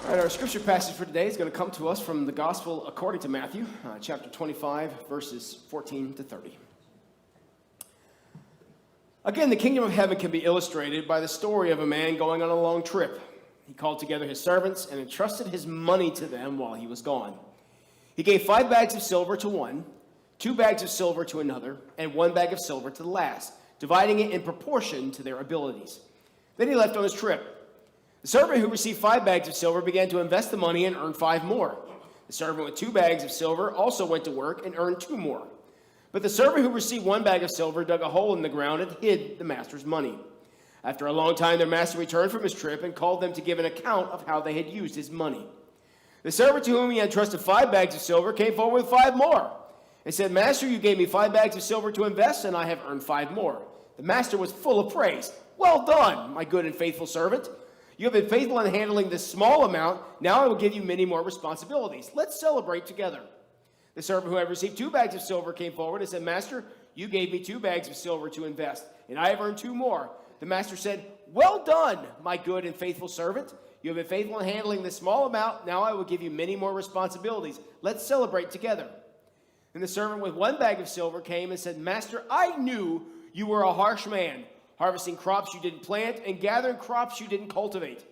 All right, our scripture passage for today is going to come to us from the Gospel according to Matthew, chapter 25, verses 14 to 30. Again, the kingdom of heaven can be illustrated by the story of a man going on a long trip. He called together his servants and entrusted his money to them while he was gone. He gave 5 bags of silver to one, 2 bags of silver to another, and 1 bag of silver to the last, dividing it in proportion to their abilities. Then he left on his trip. The servant who received 5 bags of silver began to invest the money and earn 5 more. The servant with 2 bags of silver also went to work and earned 2 more. But the servant who received 1 bag of silver dug a hole in the ground and hid the master's money. After a long time, their master returned from his trip and called them to give an account of how they had used his money. The servant to whom he had entrusted 5 bags of silver came forward with 5 more and said, "Master, you gave me 5 bags of silver to invest, and I have earned 5 more." The master was full of praise. "Well done, my good and faithful servant. You have been faithful in handling this small amount. Now I will give you many more responsibilities. Let's celebrate together." The servant who had received 2 bags of silver came forward and said, "Master, you gave me 2 bags of silver to invest, and I have earned 2 more." The master said, "Well done, my good and faithful servant. You have been faithful in handling this small amount. Now I will give you many more responsibilities. Let's celebrate together." And the servant with 1 bag of silver came and said, "Master, I knew you were a harsh man, harvesting crops you didn't plant and gathering crops you didn't cultivate.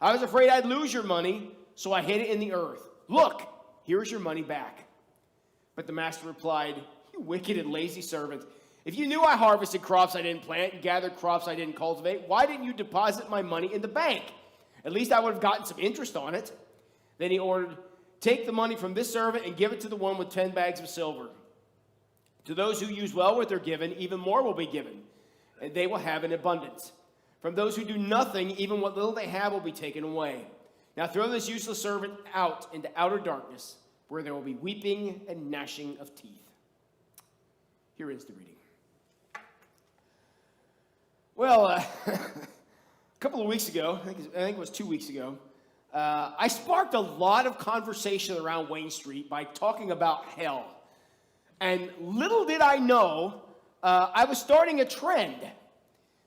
I was afraid I'd lose your money, so I hid it in the earth. Look, here's your money back." But the master replied, "You wicked and lazy servant. If you knew I harvested crops I didn't plant and gathered crops I didn't cultivate, why didn't you deposit my money in the bank? At least I would have gotten some interest on it." Then he ordered, "Take the money from this servant and give it to the one with 10 bags of silver. To those who use well what they're given, even more will be given, and they will have an abundance. From those who do nothing, even what little they have will be taken away. Now throw this useless servant out into outer darkness, where there will be weeping and gnashing of teeth." Here is the reading. Well, a couple of weeks ago, I think it was 2 weeks ago, I sparked a lot of conversation around Wayne Street by talking about hell. And little did I know, I was starting a trend.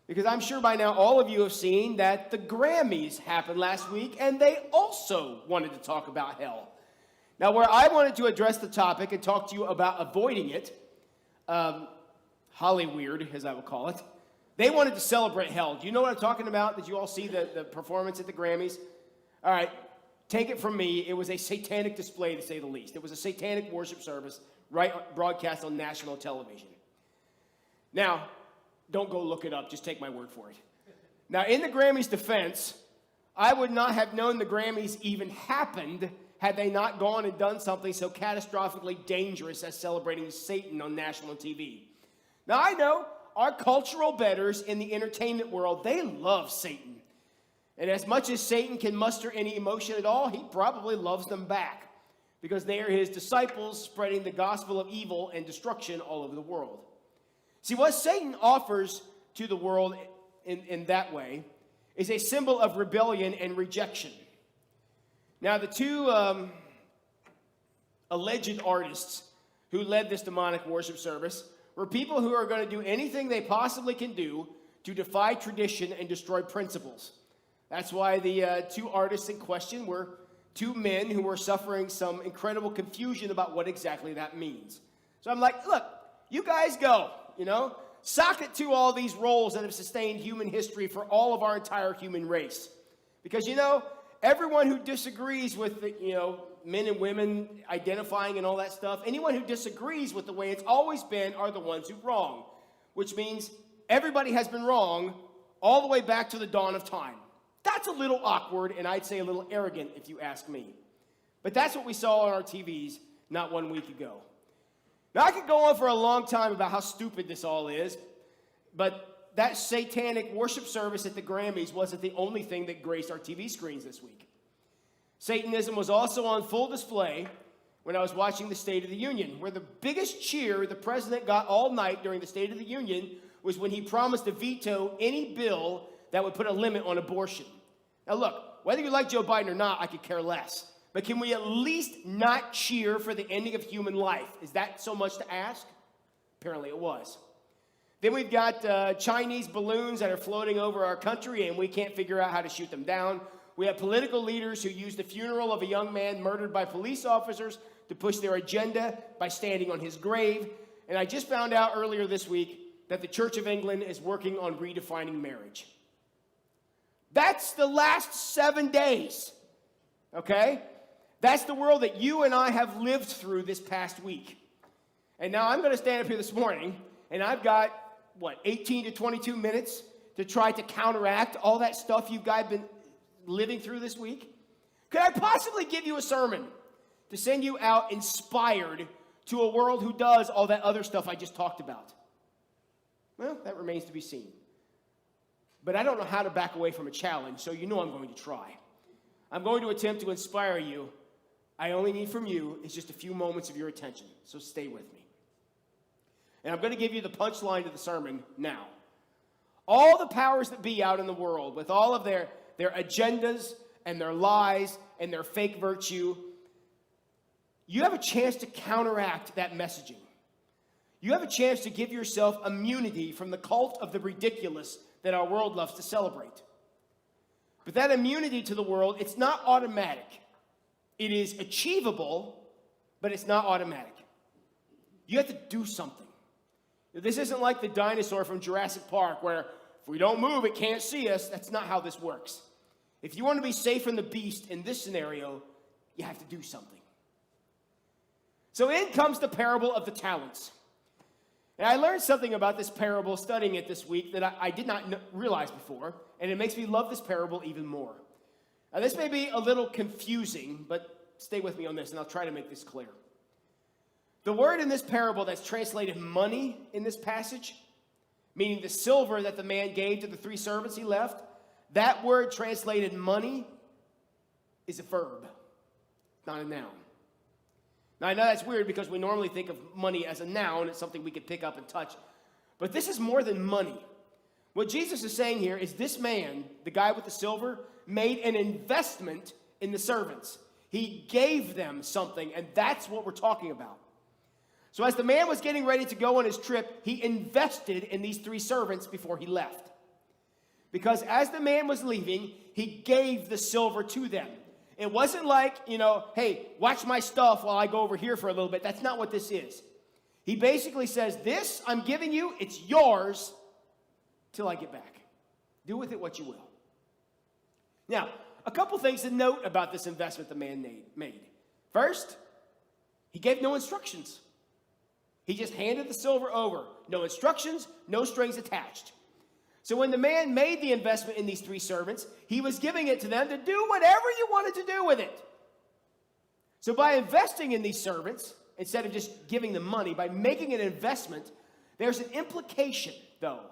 Because I'm sure by now all of you have seen that the Grammys happened last week, and they also wanted to talk about hell. Now, where I wanted to address the topic and talk to you about avoiding it, Hollyweird, as I would call it, they wanted to celebrate hell. Do you know what I'm talking about? Did you all see the performance at the Grammys? All right, take it from me. It was a satanic display, to say the least. It was a satanic worship service broadcast on national television. Now, don't go look it up. Just take my word for it. Now, in the Grammys' defense, I would not have known the Grammys even happened had they not gone and done something so catastrophically dangerous as celebrating Satan on national TV. Now, I know our cultural betters in the entertainment world, they love Satan. And as much as Satan can muster any emotion at all, he probably loves them back, because they are his disciples spreading the gospel of evil and destruction all over the world. See, what Satan offers to the world in that way is a symbol of rebellion and rejection. Now, the 2 alleged artists who led this demonic worship service were people who are going to do anything they possibly can do to defy tradition and destroy principles. That's why the 2 artists in question were 2 men who were suffering some incredible confusion about what exactly that means. So I'm like, look, you guys go. Sock it to all these roles that have sustained human history for all of our entire human race. Because, everyone who disagrees with the, men and women identifying and all that stuff, anyone who disagrees with the way it's always been are the ones who wrong. Which means everybody has been wrong all the way back to the dawn of time. That's a little awkward, and I'd say a little arrogant if you ask me. But that's what we saw on our TVs not 1 week ago. Now, I could go on for a long time about how stupid this all is, but that satanic worship service at the Grammys wasn't the only thing that graced our TV screens this week. Satanism was also on full display when I was watching the State of the Union, where the biggest cheer the president got all night during the State of the Union was when he promised to veto any bill that would put a limit on abortion. Now, look, whether you like Joe Biden or not, I could care less. But can we at least not cheer for the ending of human life? Is that so much to ask? Apparently it was. Then we've got Chinese balloons that are floating over our country, and we can't figure out how to shoot them down. We have political leaders who use the funeral of a young man murdered by police officers to push their agenda by standing on his grave. And I just found out earlier this week that the Church of England is working on redefining marriage. That's the last 7 days, okay? That's the world that you and I have lived through this past week. And now I'm going to stand up here this morning, and I've got, 18 to 22 minutes to try to counteract all that stuff you guys been living through this week? Could I possibly give you a sermon to send you out inspired to a world who does all that other stuff I just talked about? Well, that remains to be seen. But I don't know how to back away from a challenge, so you know I'm going to try. I'm going to attempt to inspire you. I only need from you is just a few moments of your attention, so stay with me. And I'm going to give you the punchline to the sermon now. All the powers that be out in the world, with all of their agendas and their lies and their fake virtue, you have a chance to counteract that messaging. You have a chance to give yourself immunity from the cult of the ridiculous that our world loves to celebrate. But that immunity to the world, it's not automatic. It is achievable, but it's not automatic. You have to do something. This isn't like the dinosaur from Jurassic Park where if we don't move, it can't see us. That's not how this works. If you want to be safe from the beast in this scenario, you have to do something. So in comes the parable of the talents. And I learned something about this parable studying it this week that I did not realize before, and it makes me love this parable even more. Now, this may be a little confusing, but stay with me on this, and I'll try to make this clear. The word in this parable that's translated money in this passage, meaning the silver that the man gave to the 3 servants he left, that word translated money is a verb, not a noun. Now, I know that's weird because we normally think of money as a noun. It's something we could pick up and touch. But this is more than money. What Jesus is saying here is this man, the guy with the silver, made an investment in the servants. He gave them something, and that's what we're talking about. So as the man was getting ready to go on his trip, he invested in these 3 servants before he left. Because as the man was leaving, he gave the silver to them. It wasn't like, hey, watch my stuff while I go over here for a little bit. That's not what this is. He basically says, this I'm giving you, it's yours till I get back. Do with it what you will. Now, a couple things to note about this investment the man made. First, he gave no instructions. He just handed the silver over. No instructions, no strings attached. So when the man made the investment in these 3 servants, he was giving it to them to do whatever you wanted to do with it. So by investing in these servants, instead of just giving them money, by making an investment, there's an implication, though,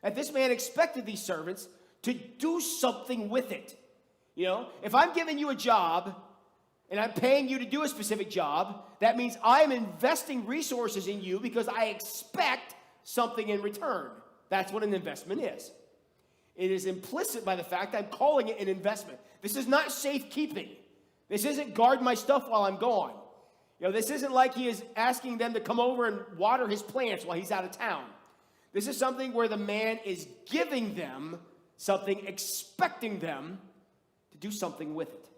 that this man expected these servants to do something with it. If I'm giving you a job and I'm paying you to do a specific job, that means I'm investing resources in you because I expect something in return. That's what an investment is. It is implicit by the fact I'm calling it an investment. This is not safekeeping. This isn't guard my stuff while I'm gone. This isn't like he is asking them to come over and water his plants while he's out of town. This is something where the man is giving them something, expecting them to do something with it.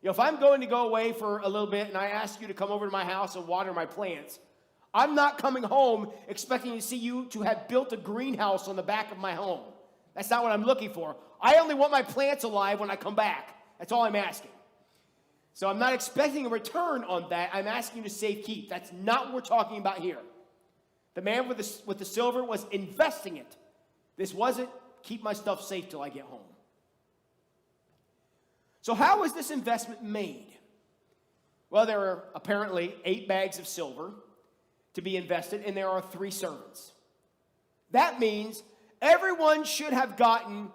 If I'm going to go away for a little bit and I ask you to come over to my house and water my plants, I'm not coming home expecting to see you to have built a greenhouse on the back of my home. That's not what I'm looking for. I only want my plants alive when I come back. That's all I'm asking. So I'm not expecting a return on that. I'm asking you to safekeep. That's not what we're talking about here. The man with the silver was investing it. This wasn't keep my stuff safe till I get home. So how was this investment made? Well, there are apparently 8 bags of silver to be invested, and there are 3 servants. That means everyone should have gotten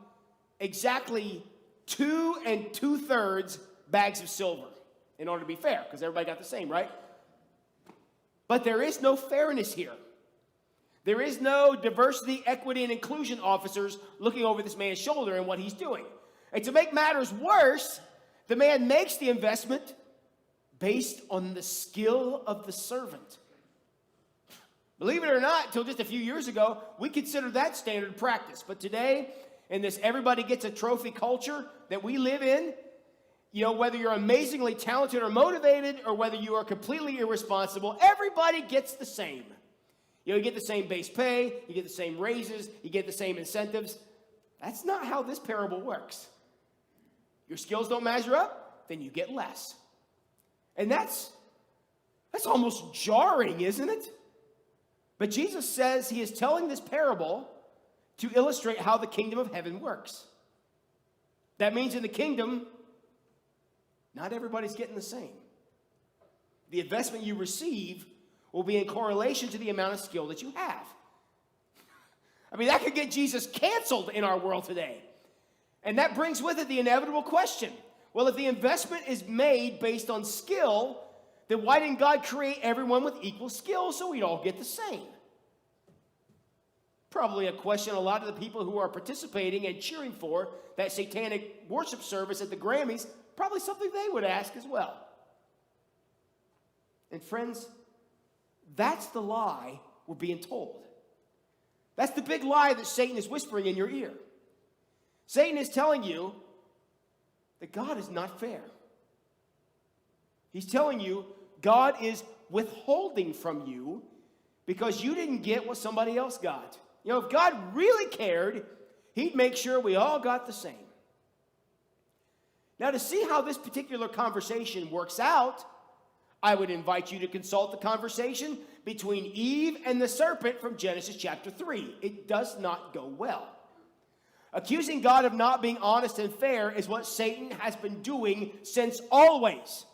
exactly 2 2/3 bags of silver in order to be fair, because everybody got the same, right? But there is no fairness here. There is no diversity, equity, and inclusion officers looking over this man's shoulder and what he's doing. And to make matters worse, the man makes the investment based on the skill of the servant. Believe it or not, until just a few years ago, we considered that standard practice. But today, in this everybody gets a trophy culture that we live in, whether you're amazingly talented or motivated or whether you are completely irresponsible, everybody gets the same. You get the same base pay, you get the same raises, you get the same incentives. That's not how this parable works. Your skills don't measure up, then you get less. And that's almost jarring, isn't it? But Jesus says he is telling this parable to illustrate how the kingdom of heaven works. That means in the kingdom, not everybody's getting the same. The investment you receive will be in correlation to the amount of skill that you have. I mean, that could get Jesus canceled in our world today. And that brings with it the inevitable question. Well, if the investment is made based on skill, then why didn't God create everyone with equal skill so we'd all get the same? Probably a question a lot of the people who are participating and cheering for that satanic worship service at the Grammys, probably something they would ask as well. And friends, that's the lie we're being told. That's the big lie that Satan is whispering in your ear. Satan is telling you that God is not fair. He's telling you God is withholding from you because you didn't get what somebody else got. If God really cared, he'd make sure we all got the same. Now, to see how this particular conversation works out, I would invite you to consult the conversation between Eve and the serpent from Genesis chapter 3. It does not go well. Accusing God of not being honest and fair is what Satan has been doing since always.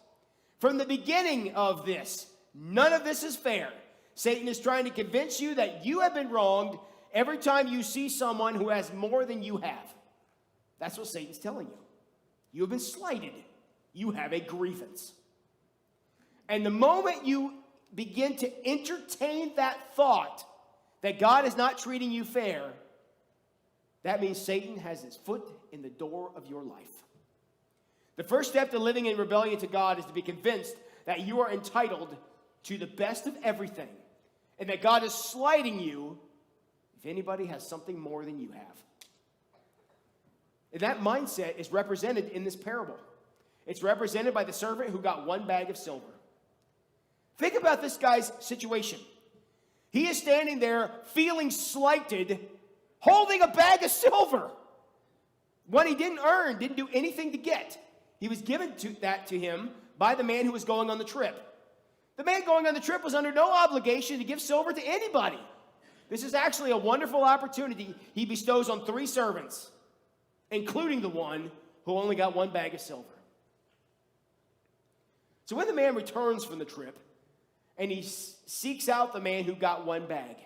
From the beginning of this, none of this is fair. Satan is trying to convince you that you have been wronged every time you see someone who has more than you have. That's what Satan's telling you. You have been slighted. You have a grievance. And the moment you begin to entertain that thought that God is not treating you fair, that means Satan has his foot in the door of your life. The first step to living in rebellion to God is to be convinced that you are entitled to the best of everything and that God is slighting you if anybody has something more than you have. And that mindset is represented in this parable. It's represented by the servant who got one bag of silver. Think about this guy's situation. He is standing there feeling slighted, holding a bag of silver. One he didn't earn, didn't do anything to get. He was given to him by the man who was going on the trip. The man going on the trip was under no obligation to give silver to anybody. This is actually a wonderful opportunity he bestows on 3 servants, including the one who only got one bag of silver. So when the man returns from the trip, and he seeks out the man who got one bag,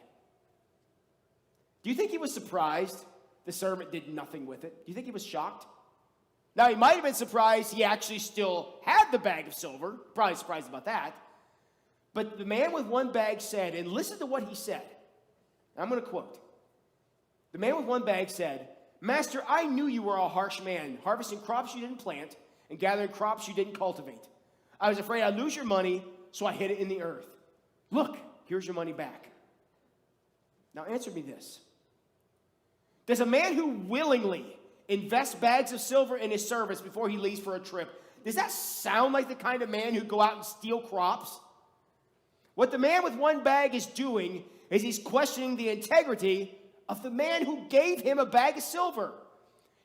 do you think he was surprised the servant did nothing with it? Do you think he was shocked? Now, he might have been surprised he actually still had the bag of silver. Probably surprised about that. But the man with one bag said, and listen to what he said. I'm going to quote. The man with one bag said, "Master, I knew you were a harsh man, harvesting crops you didn't plant and gathering crops you didn't cultivate. I was afraid I'd lose your money, so I hid it in the earth. Look, here's your money back." Now answer me this. Does a man who willingly invests bags of silver in his service before he leaves for a trip, does that sound like the kind of man who'd go out and steal crops? What the man with one bag is doing is he's questioning the integrity of the man who gave him a bag of silver.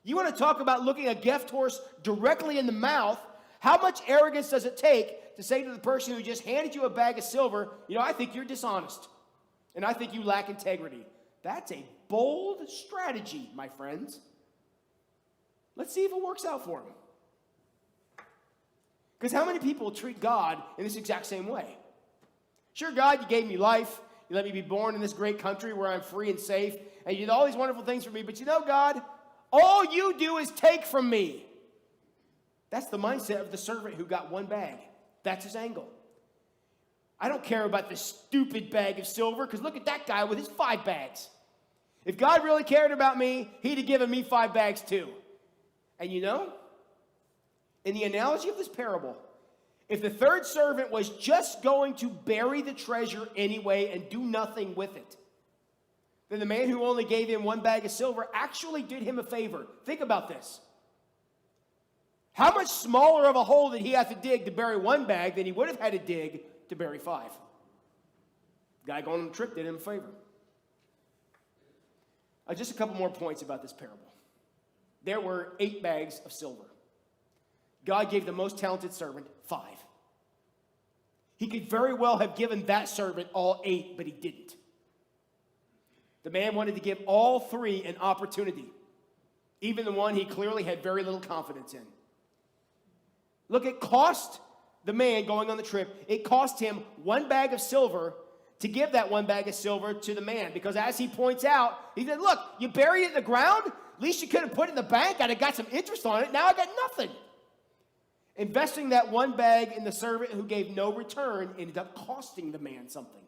You want to talk about looking a gift horse directly in the mouth? How much arrogance does it take to say to the person who just handed you a bag of silver, I think you're dishonest, and I think you lack integrity? That's a bold strategy, my friends. Let's see if it works out for him. Because how many people treat God in this exact same way? Sure, God, you gave me life. You let me be born in this great country where I'm free and safe. And you did all these wonderful things for me. But God, all you do is take from me. That's the mindset of the servant who got one bag. That's his angle. I don't care about this stupid bag of silver, because look at that guy with his 5 bags. If God really cared about me, he'd have given me 5 bags too. And in the analogy of this parable, if the third servant was just going to bury the treasure anyway and do nothing with it, then the man who only gave him 1 bag of silver actually did him a favor. Think about this. How much smaller of a hole did he have to dig to bury 1 bag than he would have had to dig to bury 5? The guy going on the trip did him a favor. Just a couple more points about this parable. There were 8 bags of silver. God gave the most talented servant 5. He could very well have given that servant all 8, but he didn't. The man wanted to give all 3 an opportunity, even the one he clearly had very little confidence in. Look, it cost the man going on the trip, it cost him 1 bag of silver to give that 1 bag of silver to the man. Because as he points out, he said, look, you bury it in the ground? At least you could have put it in the bank. I'd have got some interest on it. Now I got nothing. Investing that 1 bag in the servant who gave no return ended up costing the man something.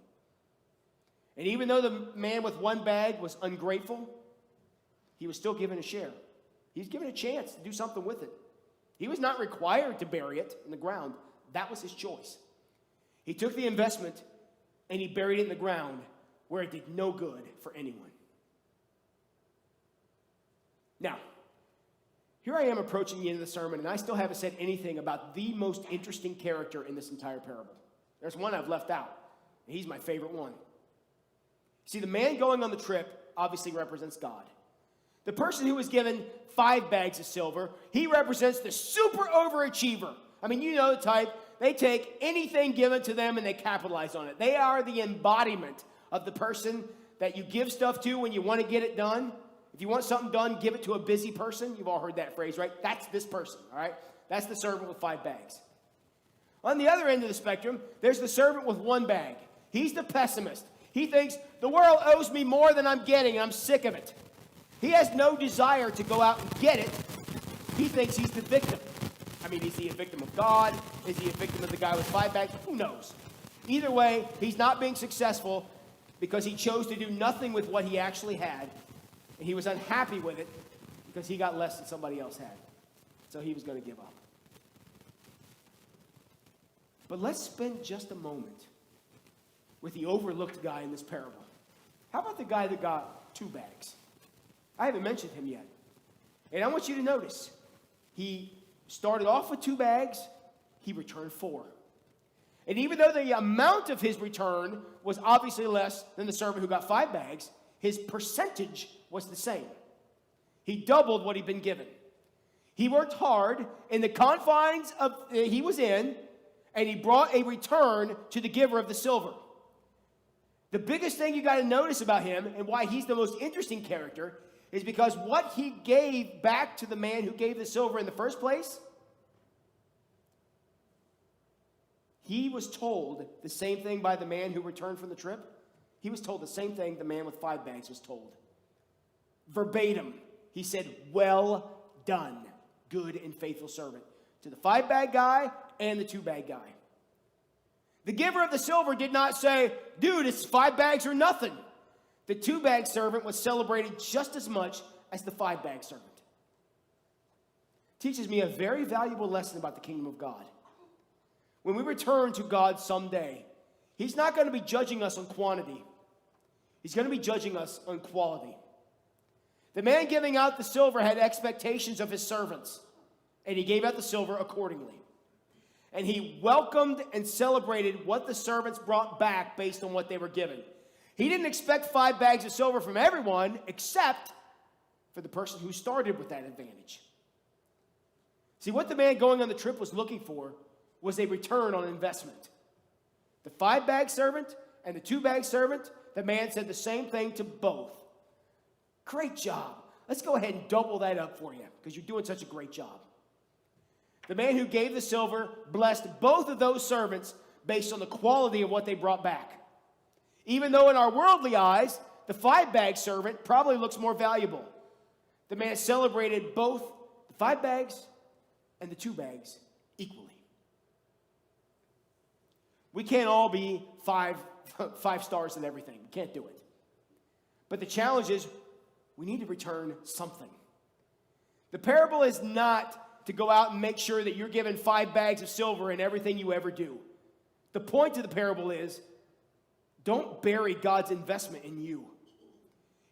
And even though the man with 1 bag was ungrateful, he was still given a share. He was given a chance to do something with it. He was not required to bury it in the ground. That was his choice. He took the investment and he buried it in the ground where it did no good for anyone. Now, here I am approaching the end of the sermon, and I still haven't said anything about the most interesting character in this entire parable. There's one I've left out, and he's my favorite one. See, the man going on the trip obviously represents God. The person who was given 5 bags of silver, he represents the super overachiever. I mean, you know the type. They take anything given to them and they capitalize on it. They are the embodiment of the person that you give stuff to when you want to get it done. If you want something done, give it to a busy person. You've all heard that phrase, right? That's this person, all right? That's the servant with 5 bags. On the other end of the spectrum, there's the servant with 1 bag. He's the pessimist. He thinks, the world owes me more than I'm getting, and I'm sick of it. He has no desire to go out and get it. He thinks he's the victim. I mean, is he a victim of God? Is he a victim of the guy with 5 bags? Who knows? Either way, he's not being successful because he chose to do nothing with what he actually had. And he was unhappy with it because he got less than somebody else had. So he was going to give up. But let's spend just a moment with the overlooked guy in this parable. How about the guy that got 2 bags? I haven't mentioned him yet. And I want you to notice, he started off with 2 bags, he returned 4. And even though the amount of his return was obviously less than the servant who got 5 bags, his percentage was the same. He doubled what he'd been given. He worked hard in the confines of he was in, and he brought a return to the giver of the silver. The biggest thing you got to notice about him and why he's the most interesting character is because what he gave back to the man who gave the silver in the first place, he was told the same thing by the man who returned from the trip. He was told the same thing the man with 5 bags was told. Verbatim, he said, well done, good and faithful servant, to the 5-bag guy and the 2-bag guy. The giver of the silver did not say, dude, it's 5 bags or nothing. The 2-bag servant was celebrated just as much as the 5-bag servant. Teaches me a very valuable lesson about the kingdom of God. When we return to God someday, he's not going to be judging us on quantity. He's going to be judging us on quality. The man giving out the silver had expectations of his servants, and he gave out the silver accordingly. And he welcomed and celebrated what the servants brought back based on what they were given. He didn't expect 5 bags of silver from everyone except for the person who started with that advantage. See, what the man going on the trip was looking for was a return on investment. The 5-bag servant and the 2-bag servant, the man said the same thing to both. Great job. Let's go ahead and double that up for you because you're doing such a great job. The man who gave the silver blessed both of those servants based on the quality of what they brought back. Even though in our worldly eyes, the 5-bag servant probably looks more valuable. The man celebrated both the 5 bags and the 2 bags equally. We can't all be five stars in everything. We can't do it. But the challenge is we need to return something. The parable is not to go out and make sure that you're given 5 bags of silver in everything you ever do. The point of the parable is don't bury God's investment in you.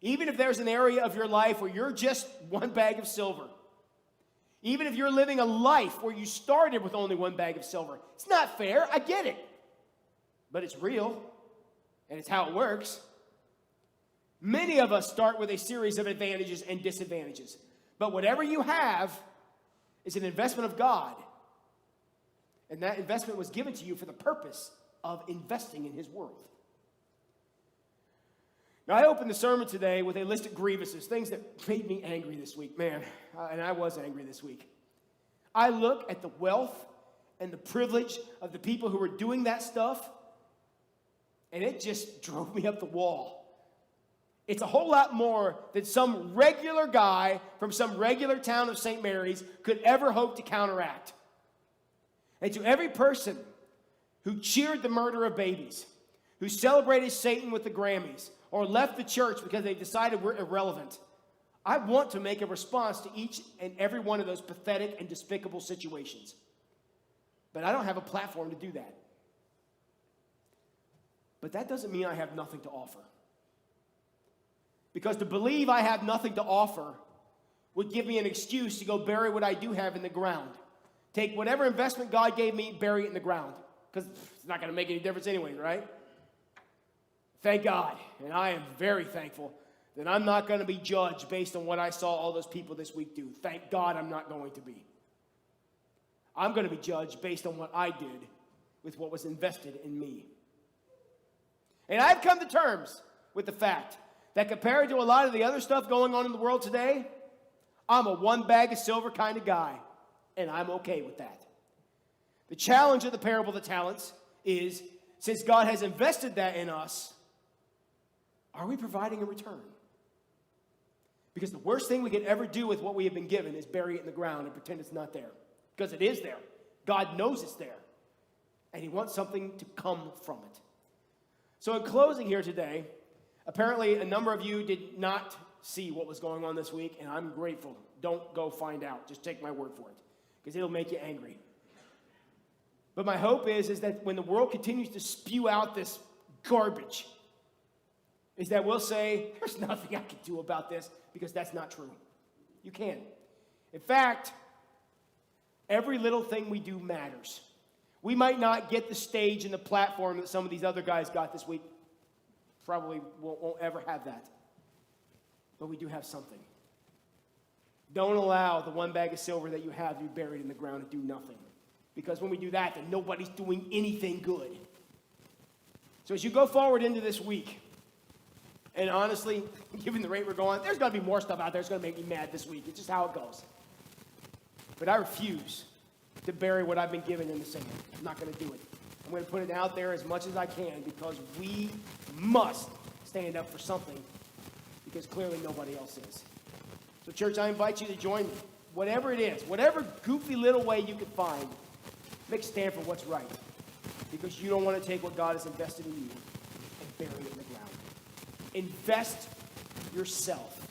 Even if there's an area of your life where you're just one bag of silver, even if you're living a life where you started with only one bag of silver, it's not fair, I get it. But it's real, and it's how it works. Many of us start with a series of advantages and disadvantages. But whatever you have is an investment of God. And that investment was given to you for the purpose of investing in his world. Now, I opened the sermon today with a list of grievances, things that made me angry this week. Man, and I was angry this week. I look at the wealth and the privilege of the people who were doing that stuff, and it just drove me up the wall. It's a whole lot more than some regular guy from some regular town of St. Mary's could ever hope to counteract. And to every person who cheered the murder of babies, who celebrated Satan with the Grammys, or left the church because they decided we're irrelevant, I want to make a response to each and every one of those pathetic and despicable situations. But I don't have a platform to do that. But that doesn't mean I have nothing to offer. Because to believe I have nothing to offer would give me an excuse to go bury what I do have in the ground. Take whatever investment God gave me, bury it in the ground. Because it's not going to make any difference anyway, right? Thank God, and I am very thankful that I'm not going to be judged based on what I saw all those people this week do. Thank God I'm not going to be. I'm going to be judged based on what I did with what was invested in me. And I've come to terms with the fact that compared to a lot of the other stuff going on in the world today, I'm a one bag of silver kind of guy, and I'm okay with that. The challenge of the parable of the talents is, since God has invested that in us, are we providing a return? Because the worst thing we could ever do with what we have been given is bury it in the ground and pretend it's not there. Because it is there. God knows it's there. And he wants something to come from it. So in closing here today, apparently a number of you did not see what was going on this week, and I'm grateful. Don't go find out. Just take my word for it. Because it'll make you angry. But my hope is that when the world continues to spew out this garbage, is that we'll say, there's nothing I can do about this, because that's not true. You can. In fact, every little thing we do matters. We might not get the stage and the platform that some of these other guys got this week. Probably won't ever have that. But we do have something. Don't allow the one bag of silver that you have to be buried in the ground and do nothing. Because when we do that, then nobody's doing anything good. So as you go forward into this week, and honestly, given the rate we're going, there's going to be more stuff out there that's going to make me mad this week. It's just how it goes. But I refuse to bury what I've been given in the sand. I'm not going to do it. I'm going to put it out there as much as I can, because we must stand up for something, because clearly nobody else is. So church, I invite you to join me. Whatever it is, whatever goofy little way you can find, make a stand for what's right, because you don't want to take what God has invested in you and bury it in the ground. Invest yourself